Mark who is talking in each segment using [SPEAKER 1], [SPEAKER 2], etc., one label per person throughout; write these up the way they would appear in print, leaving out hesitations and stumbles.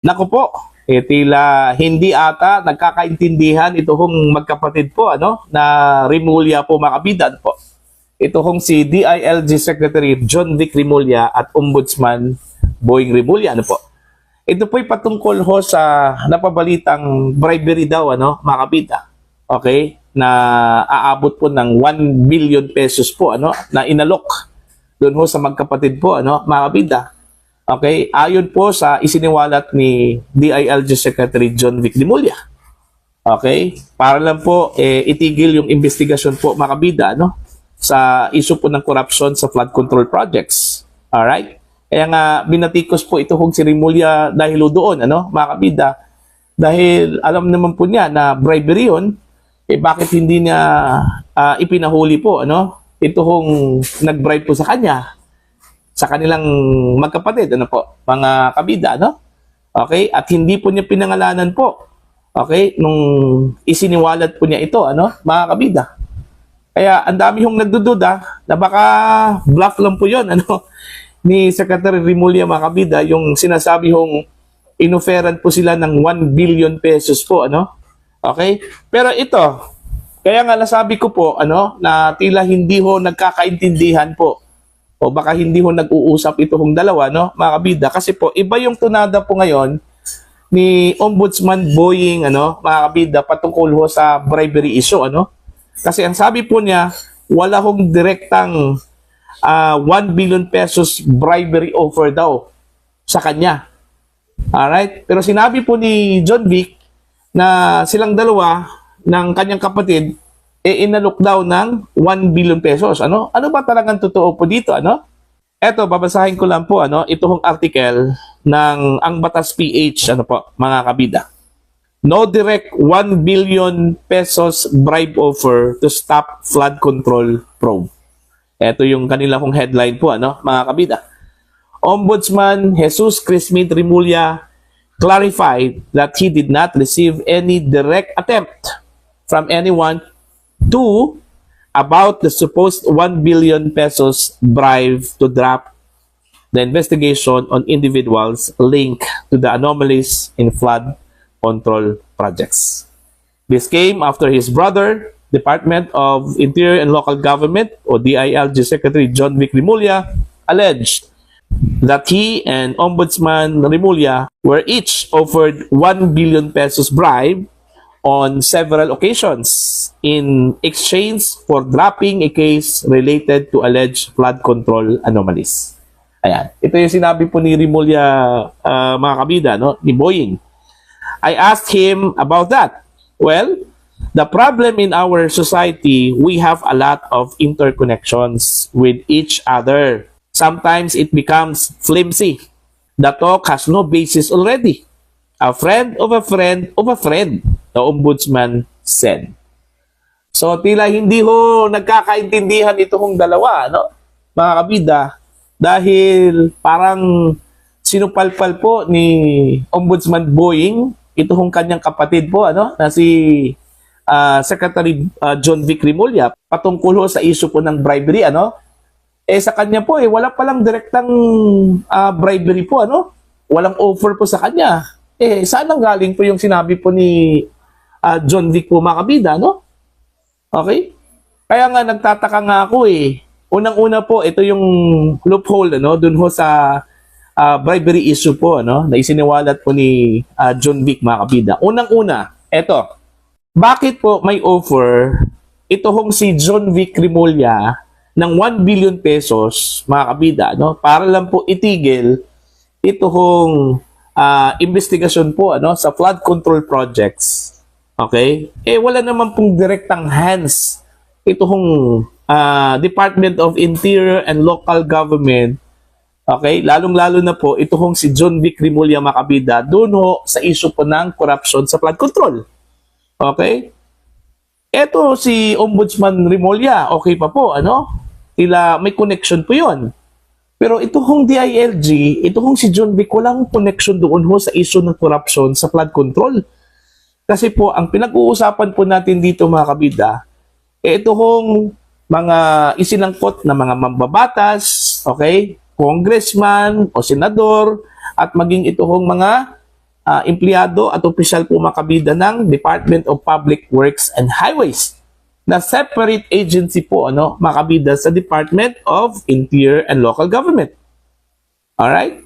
[SPEAKER 1] Naku po, tila hindi ata nagkakaintindihan ito hong magkapatid po, na Remulla po mga kabidad po. Ito hong si DILG Secretary John Vic Remulla at Ombudsman Boying Remulla, po. Ito po'y patungkol ho sa napabalitang bribery daw, mga kabida. Okay? Na aabot po ng 1 billion pesos po, na inalok doon ho sa magkapatid po, mga kabida. Okay, ayon po sa isiniwalat ni DILG Secretary John Vic Remulla. Okay, para lang po itigil yung investigasyon po mga kabida, sa issue po ng corruption sa flood control projects. Alright? Kaya nga binatikos po ito kung si Remulla dahil doon, mga kabida. Dahil alam naman po niya na bribery yun, bakit hindi niya ipinahuli po, ito kung nag-bribe po sa kanya, sa kanilang magkapatid, mga kabida, Okay? At hindi po niya pinangalanan po, okay? Nung isiniwalat po niya ito, mga kabida. Kaya ang dami hong nagdududa na baka bluff lang po yun, ni Secretary Remulla, mga kabida, yung sinasabi hong inoferan po sila ng 1 billion pesos po, Okay? Pero ito, kaya nga nasabi ko po, na tila hindi ho nagkakaintindihan po, o baka hindi ho nag-uusap itong dalawa, mga kabida. Kasi po, iba yung tunada po ngayon ni Ombudsman Boying, mga kabida, patungkol ho sa bribery issue, Kasi ang sabi po niya, wala hong direktang 1 billion pesos bribery offer daw sa kanya. Alright? Pero sinabi po ni John Vic na silang dalawa ng kanyang kapatid inalok daw ng 1 billion pesos. Ano ba talagang totoo po dito, Eto, babasahin ko lang po, ito hong article ng Ang Batas PH, mga kabida. No direct 1 billion pesos bribe offer to stop flood control probe. Ito yung kanila hong headline po, mga kabida. Ombudsman Jesus Crismid Remulla clarified that he did not receive any direct attempt from anyone to about the supposed 1 billion pesos bribe to drop the investigation on individuals linked to the anomalies in flood control projects. This came after his brother, Department of Interior and Local Government, o DILG Secretary John Vic Remulla, alleged that he and Ombudsman Remulla were each offered 1 billion pesos bribe on several occasions in exchange for dropping a case related to alleged flood control anomalies. Ayan. Ito yung sinabi po ni Remulla, mga kabida, ni Boying. I asked him about that. Well, the problem in our society, we have a lot of interconnections with each other. Sometimes it becomes flimsy. The talk has no basis already. A friend of a friend of a friend, the Ombudsman said. So, tila hindi ho nagkakaintindihan itong dalawa, mga kabida, dahil parang sinupalpal po ni Ombudsman Boying, itong kanyang kapatid po, na si Secretary John Vic Remulla, patungkol ho sa issue po ng bribery, sa kanya po, wala palang direktang bribery po, walang offer po sa kanya. Saan ang galing po yung sinabi po ni John Vic po, mga kabida, Okay? Kaya nga nagtataka nga ako Unang-una po, ito yung loophole, dun ho sa bribery issue po, na isiniwalat po ni John Vic, mga kabida. Unang-una, eto, bakit po may offer ito hong si John Vic Remulla ng 1 billion pesos, mga kabida, para lang po itigil ito hong investigasyon po sa flood control projects. Okay? Wala naman pong direktang hands ito hong Department of Interior and Local Government. Okay? Lalong-lalo na po ito hong si John Vic Remulla, mga kabida, doon ho sa issue po ng corruption sa flood control. Okay? Ito si Ombudsman Remulla, okay pa po, Tila may connection po yon. Pero ito hong DILG, ito hong si John Vic, walang connection doon ho sa issue ng corruption sa flood control. Kasi po, ang pinag-uusapan po natin dito, mga kabida, ito hong mga isinangkot na mga mambabatas, okay, congressman o senador, at maging ito hong mga empleyado at opisyal po mga kabida ng Department of Public Works and Highways na separate agency po mga kabida sa Department of Interior and Local Government. Alright?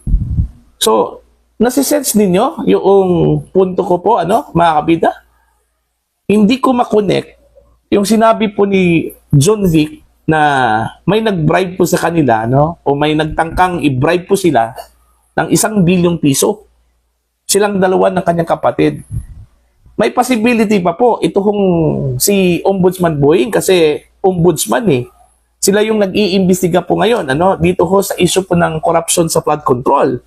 [SPEAKER 1] So, nasisense ninyo yung punto ko po mga kabida? Hindi ko makonect yung sinabi po ni John Vic na may nag-bribe po sa kanila o may nagtangkang i-bribe po sila ng 1 bilyong piso. Silang dalawa ng kanyang kapatid. May possibility pa po itong si Ombudsman Boying kasi ombudsman Sila yung nag-iimbestiga po ngayon dito ho sa issue po ng corruption sa flood control.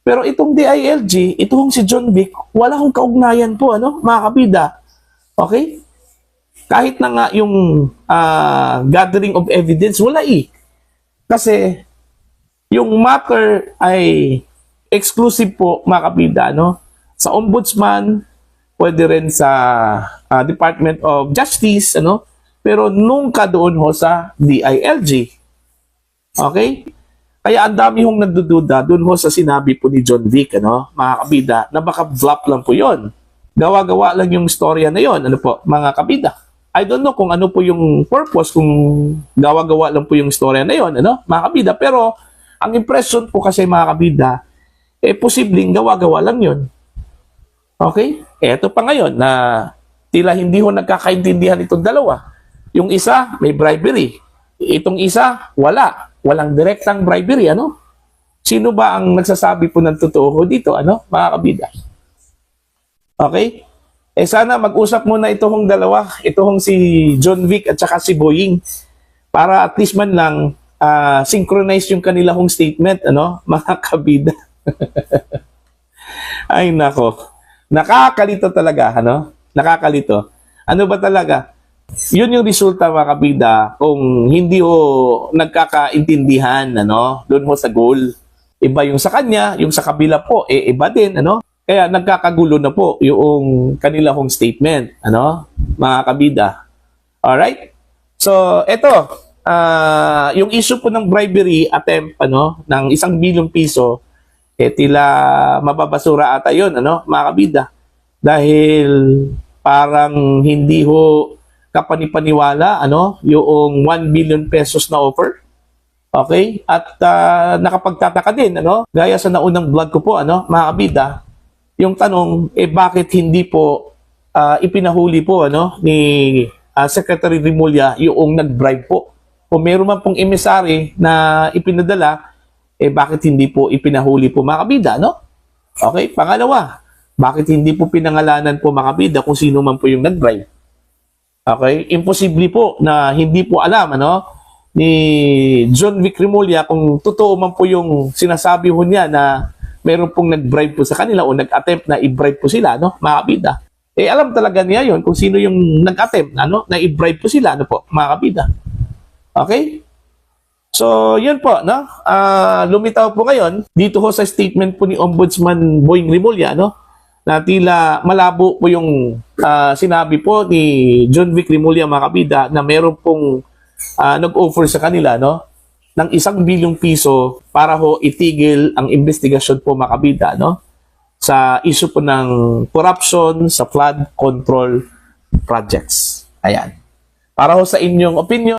[SPEAKER 1] Pero itong DILG, itong si John Vic, wala hong kaugnayan po mga kabida. Okay? Kahit na nga yung gathering of evidence, wala Kasi yung matter ay exclusive po mga kabida sa ombudsman, pwede rin sa Department of Justice, pero nunca doon ho sa DILG. Okay? Kaya ang dami hong nagdududa doon ho sa sinabi po ni John Vic, mga kabida, na baka flop lang po yon. Gawa-gawa lang yung storya na yon, mga kabida. I don't know kung ano po yung purpose, kung gawa-gawa lang po yung storya na yon, mga kabida. Pero ang impression po kasi mga kabida, posibleng gawa-gawa lang yon. Okay? Eto pa ngayon na tila hindi ho nagkakaintindihan itong dalawa. Yung isa, may bribery. Itong isa, wala. Walang direktang bribery, Sino ba ang nagsasabi po ng totoo dito, mga kabida? Okay? Sana mag-usap muna itong dalawa, itong si John Vic at saka si Boying, para at least man lang synchronize yung kanila hong statement, mga kabida. Ay, nako. Nakakalito talaga, Nakakalito. Ano ba talaga? Yun yung resulta mga kabida kung hindi ho nagkakaintindihan doon ho sa goal. Iba yung sa kanya, yung sa kabila po iba din Kaya nagkakagulo na po yung kanila hong statement mga kabida. Alright? So eto yung issue po ng bribery attempt ng 1 bilyong piso tila mababasura ata yun mga kabida. Dahil parang hindi ho kapanipaniwala yung 1 billion pesos na offer. Okay? At nakapagtataka din gaya sa naunang vlog ko po mga kabida, yung tanong bakit hindi po ipinahuli po ni Secretary Remulla yung nag-bribe po. Kung meron man pong emisary na ipinadala, bakit hindi po ipinahuli po mga kabida, Okay? Pangalawa, bakit hindi po pinangalanan po mga kabida kung sino man po yung nag-bribe? Okay? Imposible po na hindi po alam ni John Vic Remulla kung totoo man po yung sinasabi ho niya na meron pong nag-bribe po sa kanila o nag-attempt na i-bribe po sila, mga kabida. Alam talaga niya yon kung sino yung nag-attempt na i-bribe po sila, mga kabida. Okay? So, yun po, lumitaw po ngayon dito ho sa statement po ni Ombudsman Boying Remulla, na tila malabo po yung sinabi po ni John Vic Remulla mga kabida na meron pong nag-offer sa kanila ng 1 bilyong piso para ho itigil ang investigasyon po mga kabida sa issue po ng corruption sa flood control projects. Ayan. Para ho sa inyong opinion,